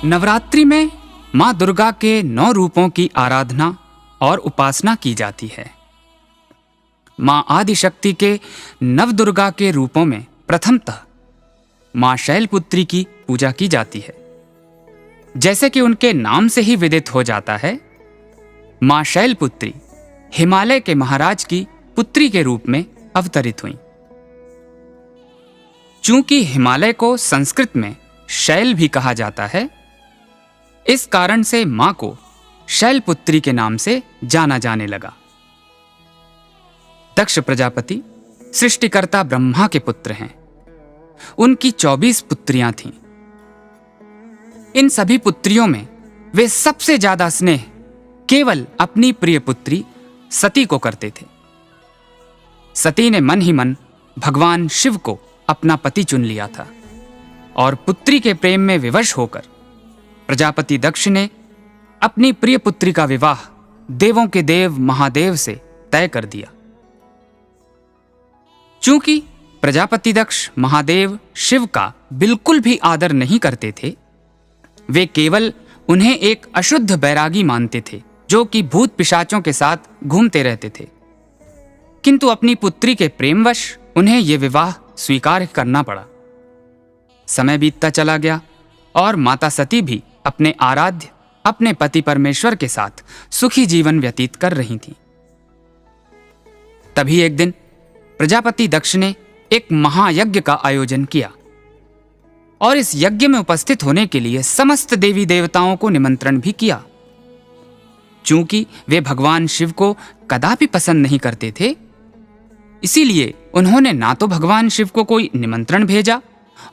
नवरात्रि में मां दुर्गा के 9 रूपों की आराधना और उपासना की जाती है। मां आदिशक्ति के नवदुर्गा के रूपों में प्रथमतः मां शैलपुत्री की पूजा की जाती है। जैसे कि उनके नाम से ही विदित हो जाता है, मां शैलपुत्री हिमालय के महाराज की पुत्री के रूप में अवतरित हुई। चूंकि हिमालय को संस्कृत में शैल भी कहा जाता है, इस कारण से मां को शैलपुत्री के नाम से जाना जाने लगा। दक्ष प्रजापति सृष्टिकर्ता ब्रह्मा के पुत्र हैं। उनकी 24 पुत्रियां थीं। इन सभी पुत्रियों में वे सबसे ज्यादा स्नेह केवल अपनी प्रिय पुत्री सती को करते थे। सती ने मन ही मन भगवान शिव को अपना पति चुन लिया था और पुत्री के प्रेम में विवश होकर प्रजापति दक्ष ने अपनी प्रिय पुत्री का विवाह देवों के देव महादेव से तय कर दिया। चूंकि प्रजापति दक्ष महादेव शिव का बिल्कुल भी आदर नहीं करते थे, वे केवल उन्हें एक अशुद्ध बैरागी मानते थे जो कि भूत पिशाचों के साथ घूमते रहते थे। किंतु अपनी पुत्री के प्रेमवश उन्हें यह विवाह स्वीकार करना पड़ा। समय बीतता चला गया और माता सती भी अपने आराध्य अपने पति परमेश्वर के साथ सुखी जीवन व्यतीत कर रही थीं। तभी एक दिन प्रजापति दक्ष ने एक महायज्ञ का आयोजन किया और इस यज्ञ में उपस्थित होने के लिए समस्त देवी देवताओं को निमंत्रण भी किया। चूंकि वे भगवान शिव को कदापि पसंद नहीं करते थे, इसीलिए उन्होंने ना तो भगवान शिव को कोई निमंत्रण भेजा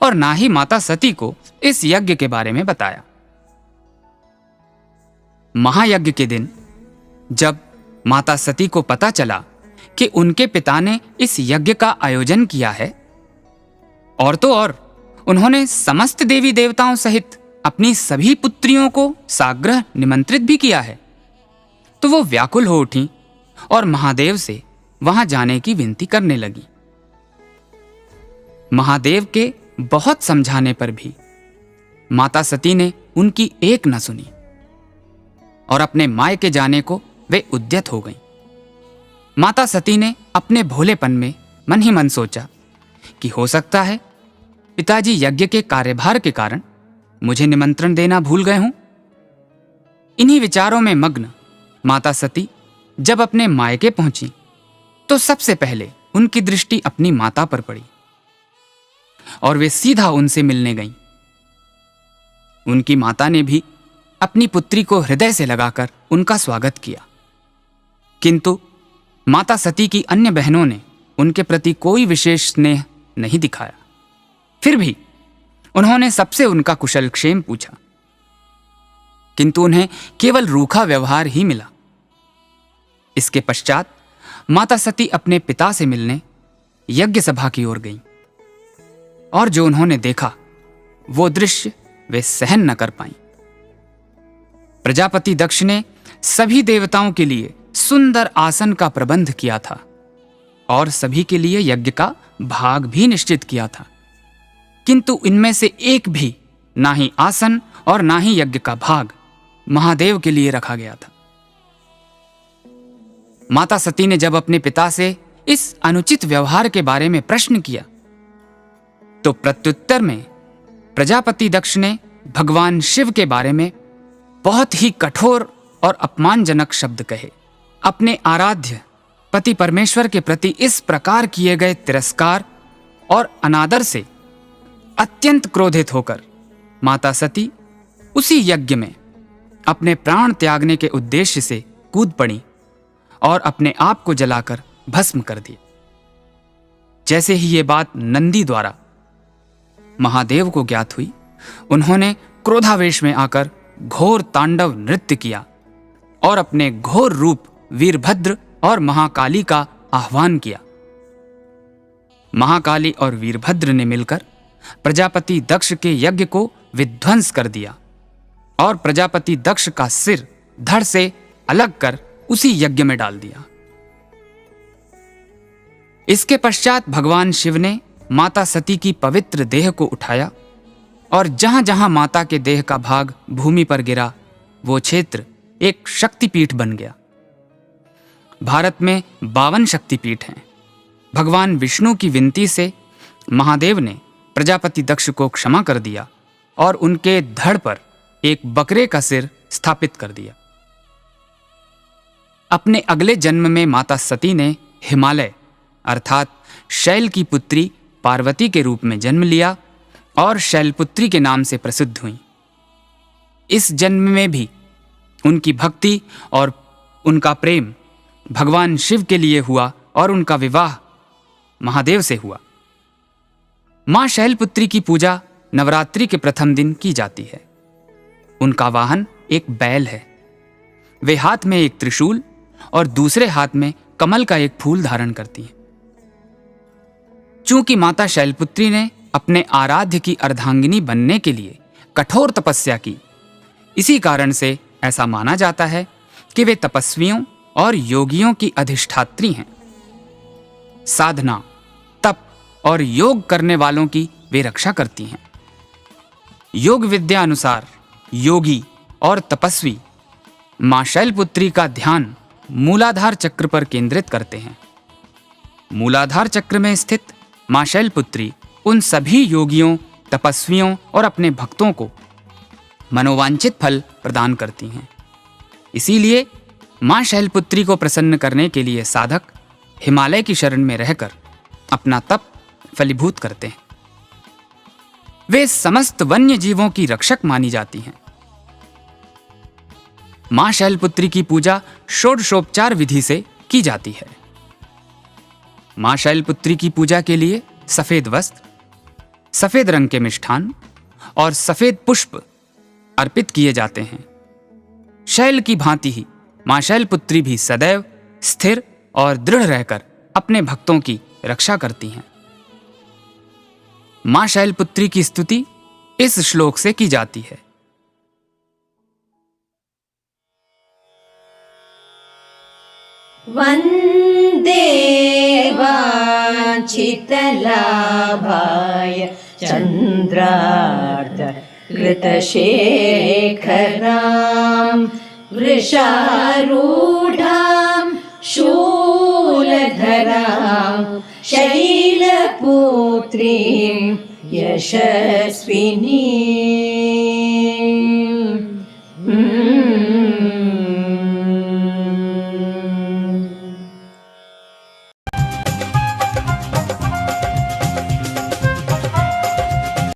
और ना ही माता सती को इस यज्ञ के बारे में बताया। महायज्ञ के दिन जब माता सती को पता चला कि उनके पिता ने इस यज्ञ का आयोजन किया है और तो और उन्होंने समस्त देवी देवताओं सहित अपनी सभी पुत्रियों को साग्रह निमंत्रित भी किया है, तो वो व्याकुल हो उठी और महादेव से वहां जाने की विनती करने लगी। महादेव के बहुत समझाने पर भी माता सती ने उनकी एक न सुनी और अपने मायके जाने को वे उद्यत हो गईं। माता सती ने अपने भोलेपन में मन ही मन सोचा कि हो सकता है पिताजी यज्ञ के कार्यभार के कारण मुझे निमंत्रण देना भूल गए हों। इन्हीं विचारों में मग्न माता सती जब अपने मायके पहुंची तो सबसे पहले उनकी दृष्टि अपनी माता पर पड़ी और वे सीधा उनसे मिलने गईं। उनकी माता ने भी अपनी पुत्री को हृदय से लगाकर उनका स्वागत किया, किंतु माता सती की अन्य बहनों ने उनके प्रति कोई विशेष स्नेह नहीं दिखाया। फिर भी उन्होंने सबसे उनका कुशल क्षेम पूछा, किंतु उन्हें केवल रूखा व्यवहार ही मिला। इसके पश्चात माता सती अपने पिता से मिलने यज्ञ सभा की ओर गईं और जो उन्होंने देखा वो दृश्य वे सहन न कर पाईं। प्रजापति दक्ष ने सभी देवताओं के लिए सुंदर आसन का प्रबंध किया था और सभी के लिए यज्ञ का भाग भी निश्चित किया था, किंतु इनमें से एक भी ना ही आसन और ना ही यज्ञ का भाग महादेव के लिए रखा गया था। माता सती ने जब अपने पिता से इस अनुचित व्यवहार के बारे में प्रश्न किया तो प्रत्युत्तर में प्रजापति दक्ष ने भगवान शिव के बारे में बहुत ही कठोर और अपमानजनक शब्द कहे। अपने आराध्य पति परमेश्वर के प्रति इस प्रकार किए गए तिरस्कार और अनादर से अत्यंत क्रोधित होकर माता सती उसी यज्ञ में अपने प्राण त्यागने के उद्देश्य से कूद पड़ी और अपने आप को जलाकर भस्म कर दिया। जैसे ही ये बात नंदी द्वारा महादेव को ज्ञात हुई, उन्होंने क्रोधावेश में आकर घोर तांडव नृत्य किया और अपने घोर रूप वीरभद्र और महाकाली का आह्वान किया। महाकाली और वीरभद्र ने मिलकर प्रजापति दक्ष के यज्ञ को विध्वंस कर दिया और प्रजापति दक्ष का सिर धड़ से अलग कर उसी यज्ञ में डाल दिया। इसके पश्चात भगवान शिव ने माता सती की पवित्र देह को उठाया और जहां जहां माता के देह का भाग भूमि पर गिरा वो क्षेत्र एक शक्तिपीठ बन गया। भारत में 52 शक्तिपीठ हैं। भगवान विष्णु की विनती से महादेव ने प्रजापति दक्ष को क्षमा कर दिया और उनके धड़ पर एक बकरे का सिर स्थापित कर दिया। अपने अगले जन्म में माता सती ने हिमालय अर्थात शैल की पुत्री पार्वती के रूप में जन्म लिया और शैलपुत्री के नाम से प्रसिद्ध हुई। इस जन्म में भी उनकी भक्ति और उनका प्रेम भगवान शिव के लिए हुआ और उनका विवाह महादेव से हुआ। मां शैलपुत्री की पूजा नवरात्रि के प्रथम दिन की जाती है। उनका वाहन एक बैल है। वे हाथ में एक त्रिशूल और दूसरे हाथ में कमल का एक फूल धारण करती हैं। चूंकि माता शैलपुत्री ने अपने आराध्य की अर्धांगिनी बनने के लिए कठोर तपस्या की, इसी कारण से ऐसा माना जाता है कि वे तपस्वियों और योगियों की अधिष्ठात्री हैं। साधना, तप और योग करने वालों की वे रक्षा करती हैं। योग विद्या अनुसार योगी और तपस्वी मां शैलपुत्री का ध्यान मूलाधार चक्र पर केंद्रित करते हैं। मूलाधार चक्र में स्थित मां शैलपुत्री उन सभी योगियों, तपस्वियों और अपने भक्तों को मनोवांछित फल प्रदान करती हैं। इसीलिए मां शैलपुत्री को प्रसन्न करने के लिए साधक हिमालय की शरण में रहकर अपना तप फलीभूत करते हैं। वे समस्त वन्य जीवों की रक्षक मानी जाती हैं। मां शैलपुत्री की पूजा षोडशोपचार विधि से की जाती है। मां शैलपुत्री की पूजा के लिए सफेद वस्त्र, सफेद रंग के मिष्ठान और सफेद पुष्प अर्पित किए जाते हैं। शैल की भांति ही मां शैलपुत्री भी सदैव स्थिर और दृढ़ रहकर अपने भक्तों की रक्षा करती हैं। मां शैलपुत्री की स्तुति इस श्लोक से की जाती है। वन्दे वाञ्छितलाभाय चन्द्रार्ध कृतशेखरां वृषारूढां शूलधरां शैलपुत्रीं यशस्विनीं।